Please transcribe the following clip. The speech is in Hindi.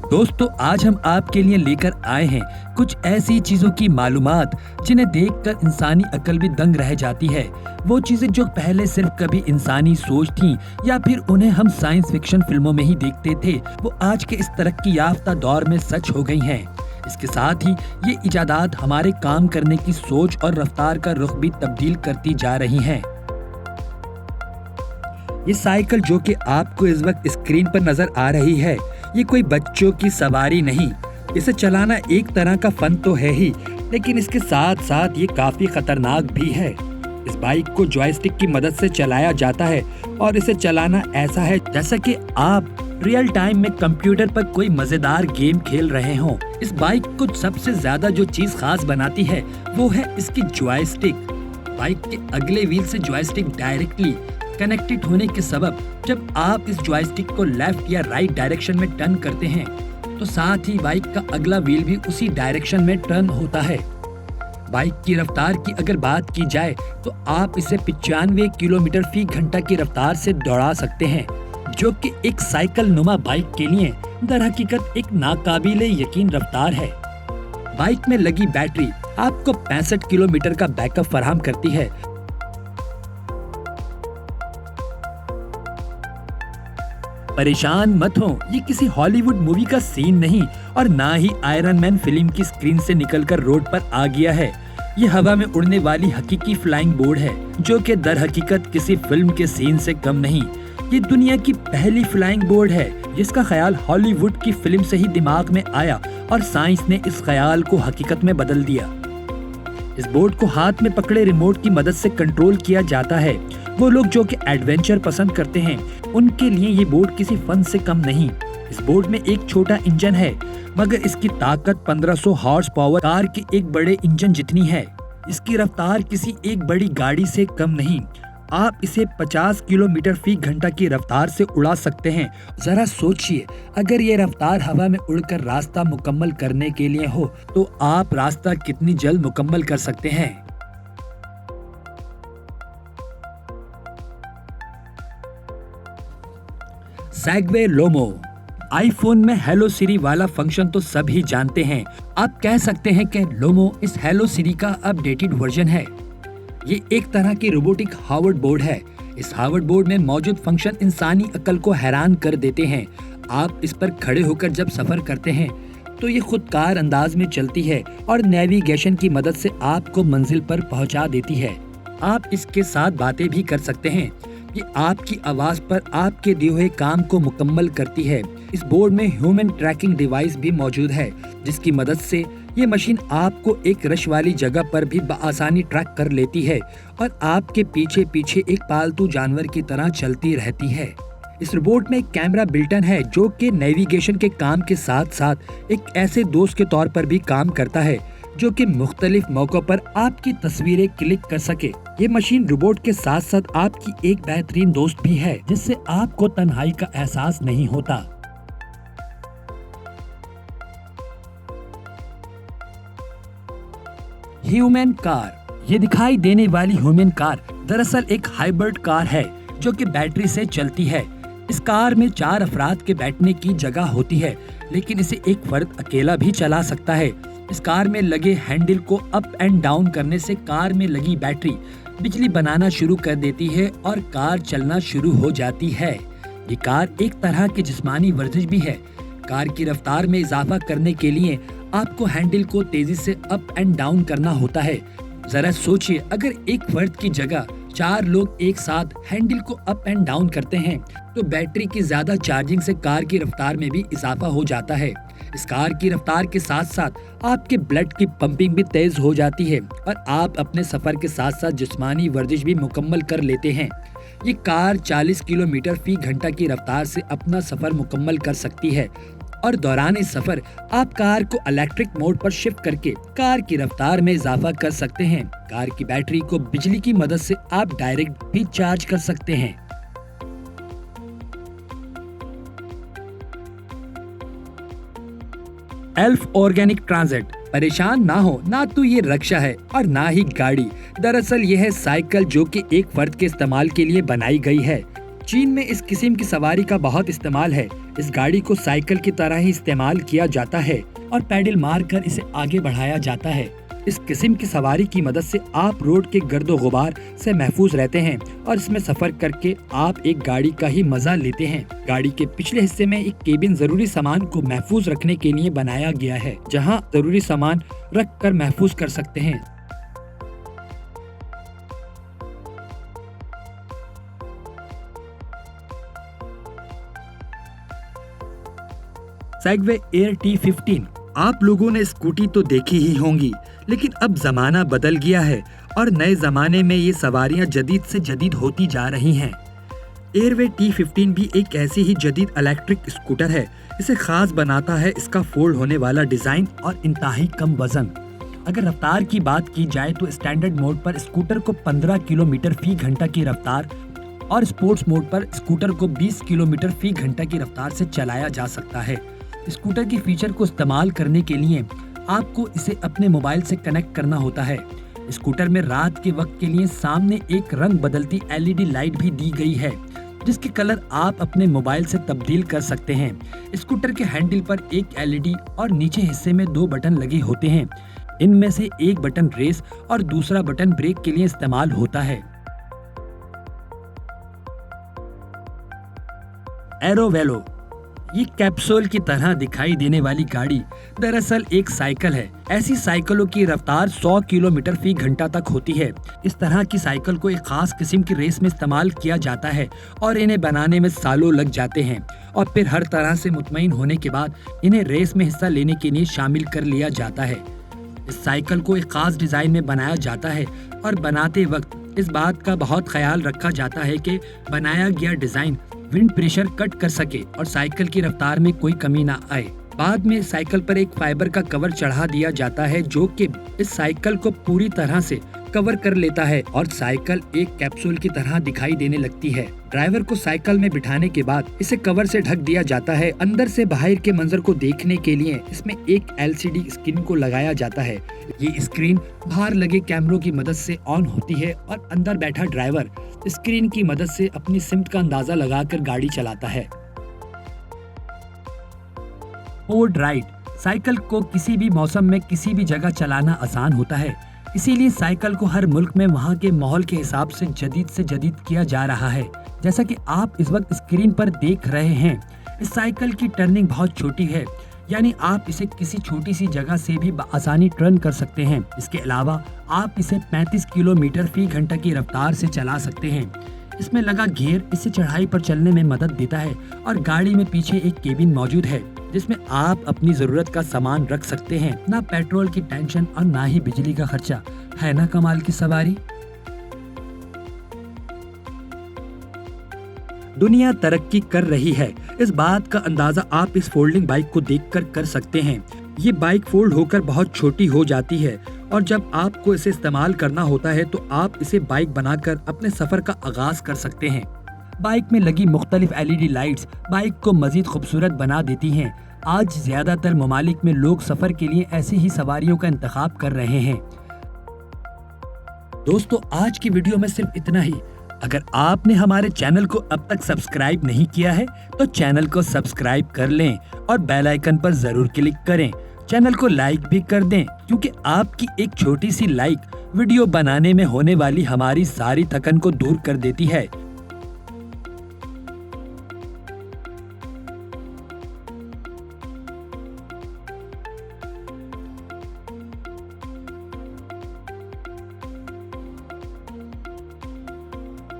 दोस्तों, आज हम आपके लिए लेकर आए हैं कुछ ऐसी चीजों की मालूमात जिन्हें देखकर इंसानी अकल भी दंग रह जाती है। वो चीजें जो पहले सिर्फ कभी इंसानी सोच थीं या फिर उन्हें हम साइंस फिक्शन फिल्मों में ही देखते थे, वो आज के इस तरक्की याफ्ता दौर में सच हो गई हैं। इसके साथ ही ये इजादात हमारे काम करने की सोच और रफ्तार का रुख भी तब्दील करती जा रही हैं। ये साइकिल जो कि आपको इस वक्त स्क्रीन पर नजर आ रही है, ये कोई बच्चों की सवारी नहीं। इसे चलाना एक तरह का फन तो है ही, लेकिन इसके साथ साथ ये काफी खतरनाक भी है। इस बाइक को जॉयस्टिक की मदद से चलाया जाता है और इसे चलाना ऐसा है जैसा कि आप रियल टाइम में कंप्यूटर पर कोई मजेदार गेम खेल रहे हों। इस बाइक को सबसे ज्यादा जो चीज खास बनाती है वो है इसकी जॉयस्टिक। बाइक के अगले व्हील से जॉयस्टिक डायरेक्टली कनेक्टेड होने के सबब जब आप इस जॉयस्टिक को लेफ्ट या राइट डायरेक्शन में टर्न करते हैं तो साथ ही बाइक का अगला व्हील भी उसी डायरेक्शन में टर्न होता है। बाइक की रफ्तार की अगर बात की जाए तो आप इसे 95 किलोमीटर फी घंटा की रफ्तार से दौड़ा सकते हैं, जो कि एक साइकिल नुमा बाइक के लिए दरहकीकत एक नाकाबिले यकीन रफ्तार है। बाइक में लगी बैटरी आपको 65 किलोमीटर का बैकअप फराहम करती है। परेशान मत हो, ये किसी हॉलीवुड मूवी का सीन नहीं और ना ही आयरन मैन फिल्म की स्क्रीन से निकलकर रोड पर आ गया है। ये हवा में उड़ने वाली हकीकी फ्लाइंग बोर्ड है, जो कि दर हकीकत किसी फिल्म के सीन से कम नहीं। ये दुनिया की पहली फ्लाइंग बोर्ड है जिसका ख्याल हॉलीवुड की फिल्म से ही दिमाग में आया और साइंस ने इस ख्याल को हकीकत में बदल दिया। इस बोर्ड को हाथ में पकड़े रिमोट की मदद से कंट्रोल किया जाता है। वो लोग जो कि एडवेंचर पसंद करते हैं उनके लिए ये बोर्ड किसी फन से कम नहीं। इस बोर्ड में एक छोटा इंजन है, मगर इसकी ताकत 1500 हॉर्स पावर कार के एक बड़े इंजन जितनी है। इसकी रफ्तार किसी एक बड़ी गाड़ी से कम नहीं। आप इसे 50 किलोमीटर फी घंटा की रफ्तार से उड़ा सकते हैं। जरा सोचिए, अगर ये रफ्तार हवा में उड़कर रास्ता मुकम्मल करने के लिए हो तो आप रास्ता कितनी जल्द मुकम्मल कर सकते हैं। सेगवे लोमो। आईफोन में हेलो सिरी वाला फंक्शन तो सभी जानते हैं। आप कह सकते हैं कि लोमो इस हेलो सिरी का अपडेटेड वर्जन है। ये एक तरह की रोबोटिक हावर्ड बोर्ड है। इस हावर्ड बोर्ड में मौजूद फंक्शन इंसानी अकल को हैरान कर देते हैं। आप इस पर खड़े होकर जब सफर करते हैं तो ये खुदकार अंदाज में चलती है और नेविगेशन की मदद से आपको मंजिल पर पहुंचा देती है। आप इसके साथ बातें भी कर सकते हैं। ये आपकी आवाज पर आपके दिए हुए काम को मुकम्मल करती है। इस बोर्ड में ह्यूमन ट्रैकिंग डिवाइस भी मौजूद है, जिसकी मदद से ये मशीन आपको एक रश वाली जगह पर भी बआसानी ट्रैक कर लेती है और आपके पीछे पीछे एक पालतू जानवर की तरह चलती रहती है। इस रोबोट में एक कैमरा बिल्टन है जो कि नेविगेशन के काम के साथ साथ एक ऐसे दोस्त के तौर पर भी काम करता है जो कि मुख्तलिफ मौकों पर आपकी तस्वीरें क्लिक कर सके। ये मशीन रोबोट के साथ साथ आपकी एक बेहतरीन दोस्त भी है, जिससे आपको तन्हाई का एहसास नहीं होता। Human car. ये दिखाई देने वाली ह्यूमन कार दरअसल एक हाइब्रिड कार है जो कि बैटरी से चलती है। इस कार में 4 अफराद के बैठने की जगह होती है, लेकिन इसे एक फर्द अकेला भी चला सकता है। इस कार में लगे हैंडल को अप एंड डाउन करने से कार में लगी बैटरी बिजली बनाना शुरू कर देती है और कार चलना शुरू हो जाती है। ये कार एक तरह की जिस्मानी वर्जिश भी है। कार की रफ्तार में इजाफा करने के लिए आपको हैंडल को तेजी से अप एंड डाउन करना होता है। जरा सोचिए, अगर एक फर्द की जगह 4 लोग एक साथ हैंडल को अप एंड डाउन करते हैं तो बैटरी की ज्यादा चार्जिंग से कार की रफ्तार में भी इजाफा हो जाता है। इस कार की रफ्तार के साथ साथ आपके ब्लड की पंपिंग भी तेज हो जाती है और आप अपने सफर के साथ साथ जिस्मानी वर्जिश भी मुकम्मल कर लेते हैं। ये कार 40 किलोमीटर फी घंटा की रफ्तार से अपना सफर मुकम्मल कर सकती है और दौरान इस सफर आप कार को इलेक्ट्रिक मोड पर शिफ्ट करके कार की रफ्तार में इजाफा कर सकते हैं। कार की बैटरी को बिजली की मदद से आप डायरेक्ट भी चार्ज कर सकते हैं। Elf organic transit. परेशान ना हो, ना तो ये रक्षा है और ना ही गाड़ी। दरअसल यह है साइकिल जो कि एक फर्द के इस्तेमाल के लिए बनाई गई है। चीन में इस किस्म की सवारी का बहुत इस्तेमाल है। इस गाड़ी को साइकिल की तरह ही इस्तेमाल किया जाता है और पैडल मारकर इसे आगे बढ़ाया जाता है। इस किस्म की सवारी की मदद से आप रोड के गर्दो गुबार से महफूज रहते हैं और इसमें सफर करके आप एक गाड़ी का ही मजा लेते हैं। गाड़ी के पिछले हिस्से में एक केबिन जरूरी सामान को महफूज रखने के लिए बनाया गया है, जहां जरूरी सामान रख कर महफूज कर सकते हैं। Segway air T15। आप लोगों ने स्कूटी तो देखी ही होंगी, लेकिन अब जमाना बदल गया है और नए जमाने में ये सवारियां जदीद से जदीद होती जा रही हैं। एयरवे T15 भी एक ऐसी ही जदीद इलेक्ट्रिक स्कूटर है। इसे खास बनाता है इसका फोल्ड होने वाला डिजाइन और इंतहाई कम वजन। अगर रफ्तार की बात की जाए तो स्टैंडर्ड मोड पर स्कूटर को 15 किलोमीटर फी घंटा की रफ्तार और स्पोर्ट्स मोड पर स्कूटर को 20 किलोमीटर फी घंटा की रफ्तार से चलाया जा सकता है। स्कूटर की फीचर को इस्तेमाल करने के लिए आपको इसे अपने मोबाइल से कनेक्ट करना होता है। स्कूटर में रात के वक्त के लिए सामने एक रंग बदलती LED लाइट भी दी गई है, जिसके कलर आप अपने मोबाइल से तब्दील कर सकते हैं। स्कूटर के हैंडल पर एक LED और नीचे हिस्से में 2 बटन लगे होते हैं। इनमें से एक बटन रेस और दूसरा बटन ब्रेक के लिए इस्तेमाल होता है। एरोवेलो, ये कैप्सूल की तरह दिखाई देने वाली गाड़ी दरअसल एक साइकिल है। ऐसी साइकिलों की रफ्तार 100 किलोमीटर फी घंटा तक होती है। इस तरह की साइकिल को एक खास किस्म की रेस में इस्तेमाल किया जाता है और इन्हें बनाने में सालों लग जाते हैं और फिर हर तरह से मुतमईन होने के बाद इन्हें रेस में हिस्सा लेने के लिए शामिल कर लिया जाता है। इस साइकिल को एक खास डिजाइन में बनाया जाता है और बनाते वक्त इस बात का बहुत ख्याल रखा जाता है कि बनाया गया डिजाइन विंड प्रेशर कट कर सके और साइकिल की रफ्तार में कोई कमी ना आए। बाद में साइकिल पर एक फाइबर का कवर चढ़ा दिया जाता है जो कि इस साइकिल को पूरी तरह से कवर कर लेता है और साइकिल एक कैप्सूल की तरह दिखाई देने लगती है। ड्राइवर को साइकिल में बिठाने के बाद इसे कवर से ढक दिया जाता है। अंदर से बाहर के मंजर को देखने के लिए इसमें एक LCD स्क्रीन को लगाया जाता है। ये स्क्रीन बाहर लगे कैमरों की मदद से ऑन होती है और अंदर बैठा ड्राइवर स्क्रीन की मदद से अपनी सिमत का अंदाजा लगाकर गाड़ी चलाता है। पोर्ट राइड, साइकिल को किसी भी मौसम में किसी भी जगह चलाना आसान होता है, इसीलिए साइकिल को हर मुल्क में वहाँ के माहौल के हिसाब से जदीद किया जा रहा है। जैसा कि आप इस वक्त स्क्रीन पर देख रहे हैं, इस साइकिल की टर्निंग बहुत छोटी है, यानी आप इसे किसी छोटी सी जगह से भी आसानी टर्न कर सकते हैं। इसके अलावा आप इसे 35 किलोमीटर फी घंटा की रफ्तार से चला सकते हैं। इसमें लगा गियर इसे चढ़ाई पर चलने में मदद देता है और गाड़ी में पीछे एक केबिन मौजूद है जिसमें आप अपनी जरूरत का सामान रख सकते हैं। ना पेट्रोल की टेंशन और ना ही बिजली का खर्चा, है ना कमाल की सवारी। दुनिया तरक्की कर रही है, इस बात का अंदाजा आप इस फोल्डिंग बाइक को देखकर कर सकते हैं। ये बाइक फोल्ड होकर बहुत छोटी हो जाती है और जब आपको इसे इस्तेमाल करना होता है तो आप इसे बाइक बनाकर अपने सफर का आगाज कर सकते हैं। बाइक में लगी मुख्तलिफ LED लाइट्स बाइक को मजीद खूबसूरत बना देती हैं। आज ज्यादातर ममालिक में लोग सफर के लिए ऐसी ही सवारियों का इंतखाब कर रहे हैं। दोस्तों, आज की वीडियो में सिर्फ इतना ही। अगर आपने हमारे चैनल को अब तक सब्सक्राइब नहीं किया है तो चैनल को सब्सक्राइब कर लें और बेल आइकन पर जरूर क्लिक करें। चैनल को लाइक भी कर दें, क्योंकि आपकी एक छोटी सी लाइक वीडियो बनाने में होने वाली हमारी सारी थकन को दूर कर देती है।